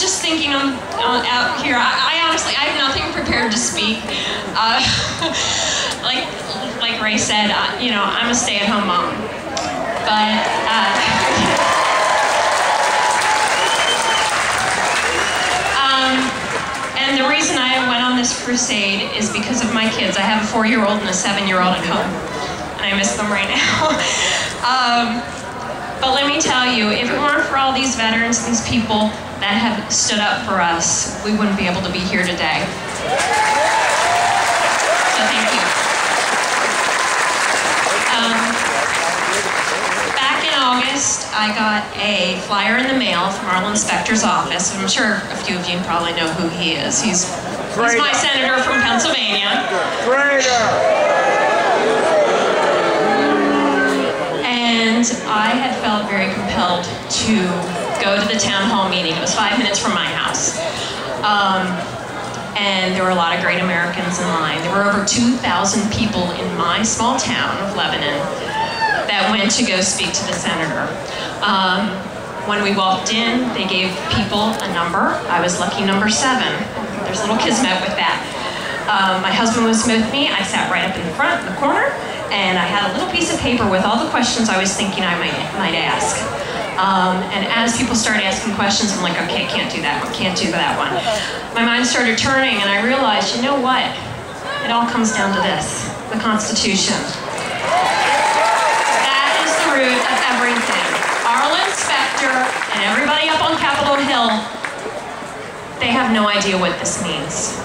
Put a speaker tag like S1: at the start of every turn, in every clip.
S1: was just thinking out here, I honestly, I have nothing prepared to speak. Like Ray said, you know, I'm a stay-at-home mom. But, and the reason I went on this crusade is because of my kids. I have a 4-year-old and a 7-year-old at home, and I miss them right now. But let me tell you, if it weren't for all these veterans, these people that have stood up for us, we wouldn't be able to be here today. So thank you. Back in August, I got a flyer in the mail from Arlen Specter's office. I'm sure a few of you probably know who he is. He's my senator from Pennsylvania. And I had felt very compelled to go to the town hall meeting. It was 5 minutes from my house. And there were a lot of great Americans in line. There were over 2,000 people in my small town of Lebanon that went to go speak to the senator. When we walked in, they gave people a number. I was lucky number 7. There's a little kismet with that. My husband was with me. I sat right up in the front, in the corner, and I had a little piece of paper with all the questions I was thinking I might ask. And as people started asking questions, I'm like, okay, can't do that one, can't do that one. My mind started turning, and I realized, you know what? It all comes down to this, the Constitution. That is the root of everything. Arlen Specter and everybody up on Capitol Hill, they have no idea what this means.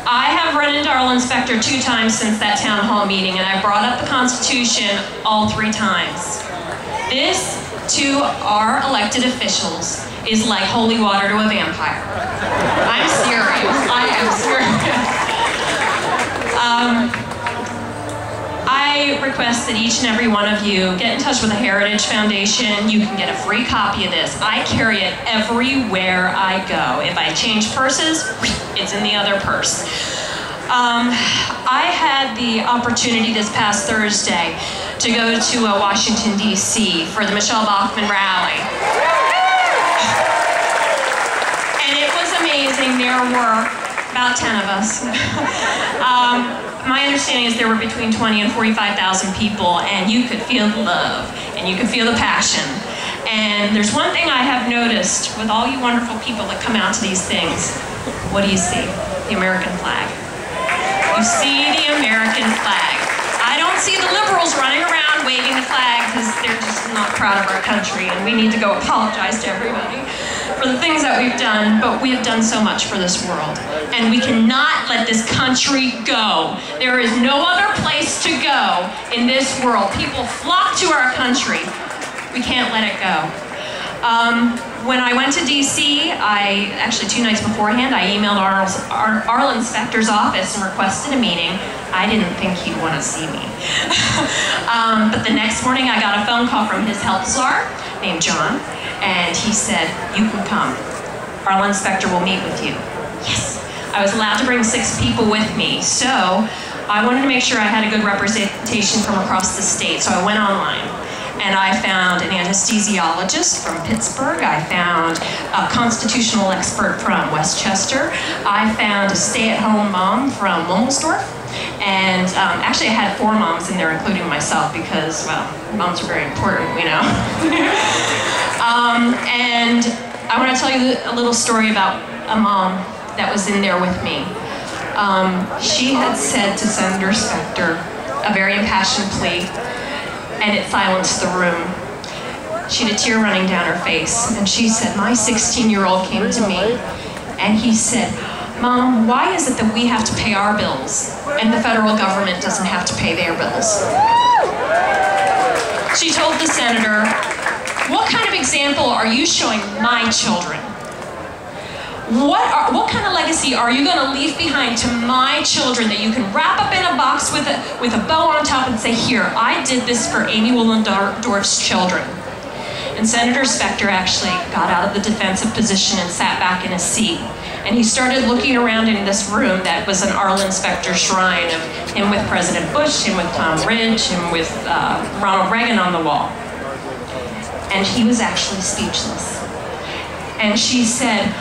S1: I have run into Arlen Specter 2 times since that town hall meeting, and I brought up the Constitution all 3 times. This, to our elected officials, is like holy water to a vampire. I'm serious. I am serious. I request that each and every one of you get in touch with the Heritage Foundation. You can get a free copy of this. I carry it everywhere I go. If I change purses, it's in the other purse. I had the opportunity this past Thursday to go to Washington, D.C. for the Michelle Bachmann rally. And it was amazing. There were about 10 of us. My understanding is there were between 20 and 45,000 people, and you could feel the love, and you could feel the passion. And there's one thing I have noticed with all you wonderful people that come out to these things. What do you see? The American flag. You see the American flag. I don't see the liberals running around waving the flag because they're just not proud of our country, and we need to go apologize to everybody for the things that we've done, but we have done so much for this world. And we cannot let this country go. There is no other place to go in this world. People flock to our country. We can't let it go. When I went to D.C., actually 2 nights beforehand, I emailed Arlen Specter's office and requested a meeting. I didn't think he'd want to see me. But the next morning, I got a phone call from his health czar named John, and he said, you can come. Arlen Specter will meet with you. Yes. I was allowed to bring 6 people with me, so I wanted to make sure I had a good representation from across the state, so I went online. And I found an anesthesiologist from Pittsburgh. I found a constitutional expert from Westchester. I found a stay-at-home mom from Wilmersdorf. And actually I had 4 moms in there, including myself, because, well, moms are very important, you know. And I want to tell you a little story about a mom that was in there with me. She had said to Senator Specter a very impassioned plea, and it silenced the room. She had a tear running down her face, and she said, my 16-year-old came to me, and he said, Mom, why is it that we have to pay our bills, and the federal government doesn't have to pay their bills? She told the senator, what kind of example are you showing my children? What kind of legacy are you going to leave behind to my children that you can wrap up in a box with a bow on top and say, here, I did this for Amy Willendorf's children? And Senator Specter actually got out of the defensive position and sat back in his seat. And he started looking around in this room that was an Arlen Specter shrine of him with President Bush, him with Tom Ridge, him with Ronald Reagan on the wall. And he was actually speechless. And she said,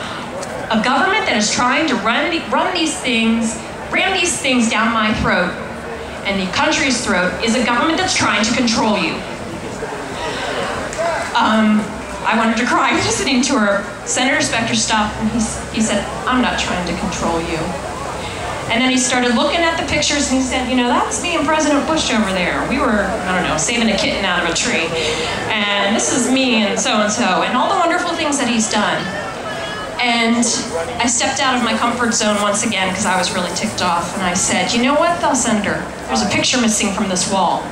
S1: a government that is trying to ram these things down my throat and the country's throat is a government that's trying to control you. I wanted to cry listening to her. Senator Specter stopped and he said, I'm not trying to control you. And then he started looking at the pictures and he said, you know, that's me and President Bush over there. We were, I don't know, saving a kitten out of a tree. And this is me and so-and-so, and all the wonderful things that he's done. And I stepped out of my comfort zone once again because I was really ticked off. And I said, you know what, though, Senator? There's a picture missing from this wall.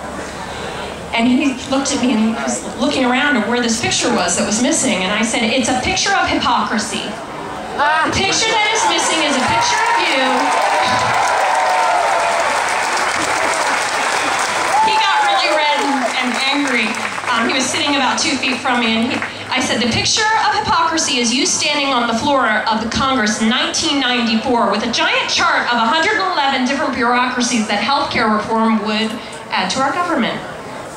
S1: And he looked at me and he was looking around at where this picture was that was missing. And I said, it's a picture of hypocrisy. The picture that is missing is a picture of you. He got really red and angry. He was sitting about 2 feet from me, and I said, the picture of hypocrisy is you standing on the floor of the Congress in 1994 with a giant chart of 111 different bureaucracies that healthcare reform would add to our government.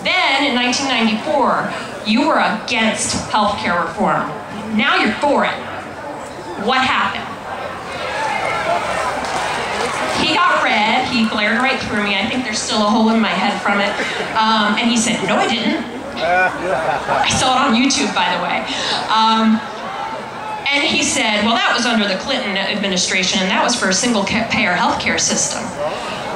S1: Then, in 1994, you were against healthcare reform. Now you're for it. What happened? He got red, he glared right through me. I think there's still a hole in my head from it. And he said, no, I didn't. I saw it on YouTube, by the way. And he said, well, that was under the Clinton administration, and that was for a single-payer healthcare system.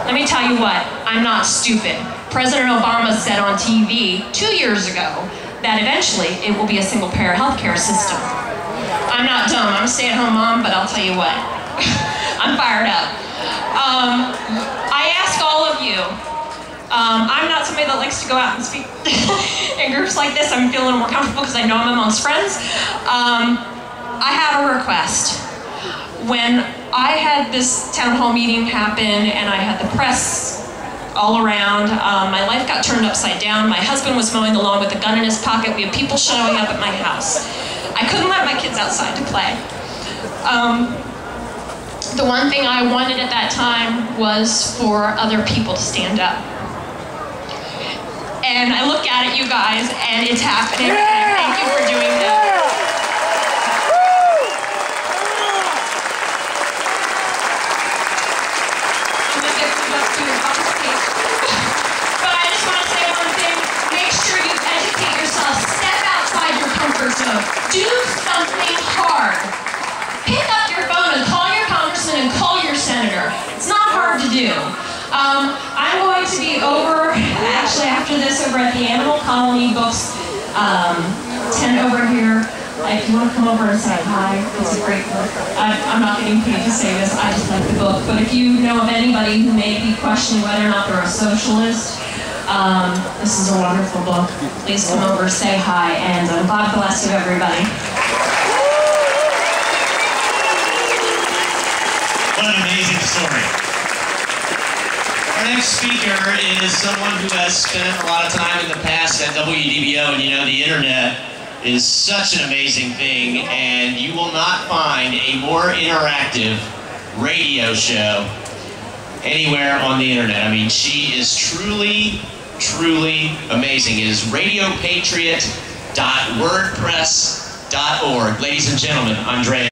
S1: Let me tell you what, I'm not stupid. President Obama said on TV 2 years ago that eventually it will be a single-payer healthcare system. I'm not dumb, I'm a stay-at-home mom, but I'll tell you what, I'm fired up. I ask all of you, I'm not somebody that likes to go out and speak in groups like this. I'm feeling more comfortable because I know I'm amongst friends. I have a request. When I had this town hall meeting happen and I had the press all around, my life got turned upside down. My husband was mowing the lawn with a gun in his pocket. We had people showing up at my house. I couldn't let my kids outside to play. The one thing I wanted at that time was for other people to stand up. And I look at it, you guys, and it's happening. And I thank you for doing that. But I just want to say one thing. Make sure you educate yourself. Step outside your comfort zone. Do something hard. Pick up your phone and call your congressman and call your senator. It's not hard to do. I'm going to be over, actually after this, over at the Animal Colony Books tent over here. If you want to come over and say hi, it's a great book. I'm not getting paid to say this, I just like the book. But if you know of anybody who may be questioning whether or not they're a socialist, this is a wonderful book. Please come over, say hi, and God bless you, everybody.
S2: What an amazing story. Our next speaker is someone who has spent a lot of time in the past at WDBO, and you know, the internet is such an amazing thing, and you will not find a more interactive radio show anywhere on the internet. I mean, she is truly, truly amazing. It is radiopatriot.wordpress.org. Ladies and gentlemen, Andrea.